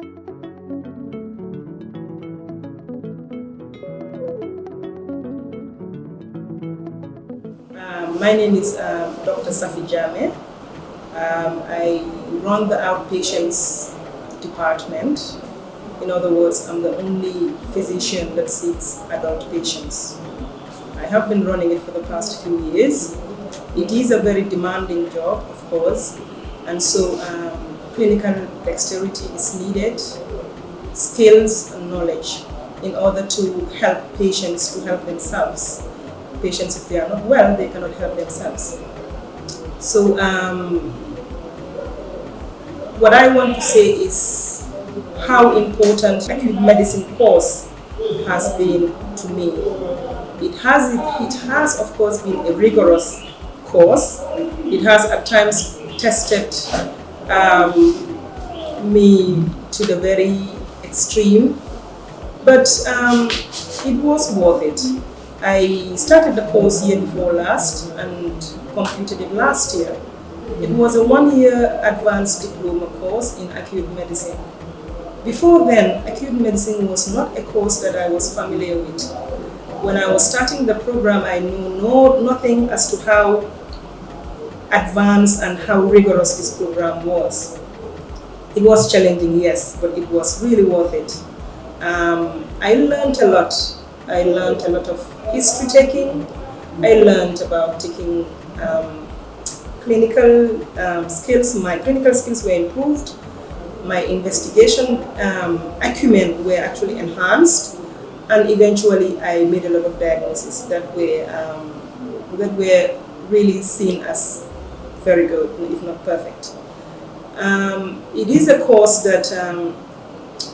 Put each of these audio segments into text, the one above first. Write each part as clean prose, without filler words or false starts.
My name is Dr. Saffie Jammeh. I run the outpatients department. In other words, I'm the only physician that sees adult patients. I have been running it for the past few years. It is a very demanding job, of course, and so clinical dexterity is needed, skills and knowledge in order to help patients to help themselves. Patients, if they are not well, they cannot help themselves. So what I want to say is how important acute medicine course has been to me. It has of course been a rigorous course. It has at times tested me to the very extreme, but it was worth it. I started the course year before last and completed it last year. It was a 1-year advanced diploma course in acute medicine. Before then, acute medicine was not a course that I was familiar with. When I was starting the program, I knew nothing as to how advanced and how rigorous this program was. It was challenging, yes, but it was really worth it. I learned a lot. I learned a lot of history taking. I learned about taking clinical skills. My clinical skills were improved. My investigation acumen were actually enhanced. And eventually I made a lot of diagnoses that were really seen as very good, if not perfect. It is a course that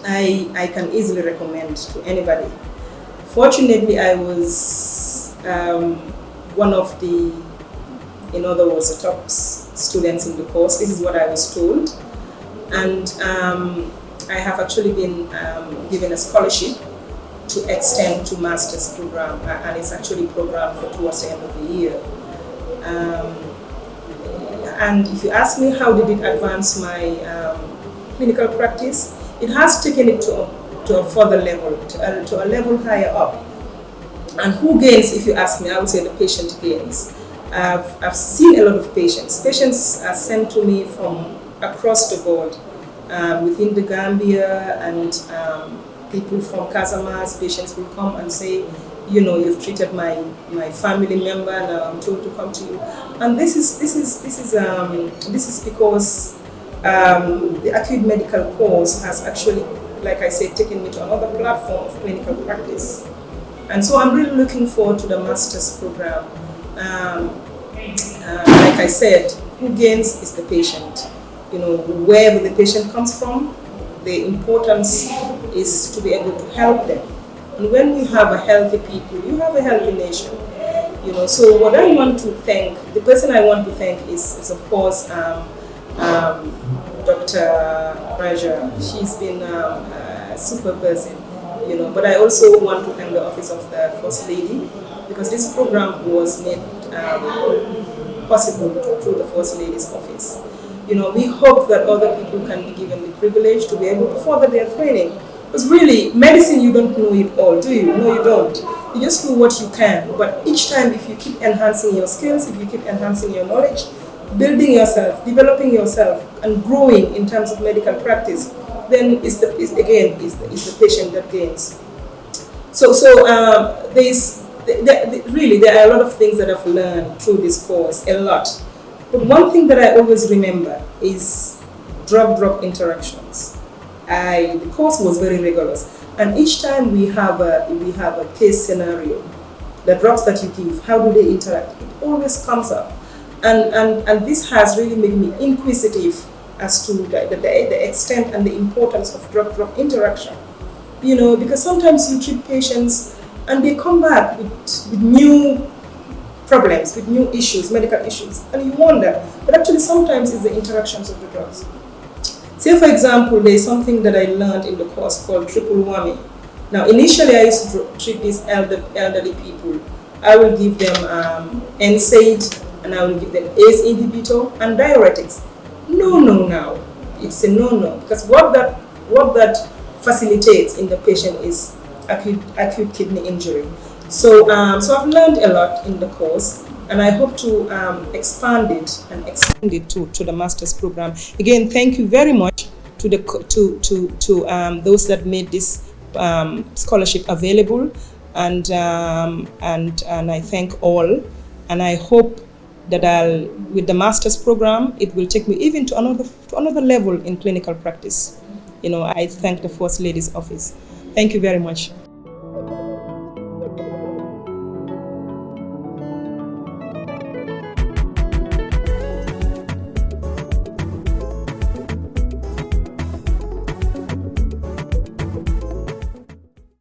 I can easily recommend to anybody. Fortunately, I was one of the, in other words, the top students in the course. This is what I was told. And I have actually been given a scholarship to extend to master's program, and it's actually programmed for towards the end of the year. And if you ask me how did it advance my clinical practice, it has taken it to a further level, to a level higher up. And who gains, if you ask me, I would say the patient gains. I've seen a lot of patients. Patients are sent to me from across the board, within the Gambia, and people from Casamas. Patients will come and say, you know, you've treated my family member, now I'm told to come to you. And this is because the acute medical course has actually, like I said, taken me to another platform of clinical practice. And so I'm really looking forward to the master's program. Like I said, who gains is the patient. You know, wherever the patient comes from, the importance is to be able to help them. And when we have a healthy people, you have a healthy nation. You know, so what I want to thank, the person I want to thank is of course Dr. Raja. She's been a super person, you know. But I also want to thank the Office of the First Lady, because this program was made possible through the First Lady's office. You know, we hope that other people can be given the privilege to be able to further their training. Because really, medicine, you don't know it all, do you? No, you don't. You just know what you can. But each time, if you keep enhancing your skills, if you keep enhancing your knowledge, building yourself, developing yourself, and growing in terms of medical practice, then the patient that gains. So really, there are a lot of things that I've learned through this course, a lot. But one thing that I always remember is drug-drug interactions. The course was very rigorous, and each time we have a case scenario, the drugs that you give, how do they interact? It always comes up, and this has really made me inquisitive as to the extent and the importance of drug-drug interaction. You know, because sometimes you treat patients and they come back with new problems, with new issues, medical issues, and you wonder, but actually sometimes it's the interactions of the drugs. Say for example, there's something that I learned in the course called triple whammy. Now initially I used to treat these elderly people. I will give them NSAID, and I will give them ACE inhibitor and diuretics. No, now. It's a no, because what that what that facilitates in the patient is acute kidney injury. So, so I've learned a lot in the course, and I hope to expand it and extend it to the master's program. Again, thank you very much to those that made this scholarship available, and I thank all, and I hope that with the master's program, it will take me even to another level in clinical practice. I thank the First Lady's office. Thank you very much.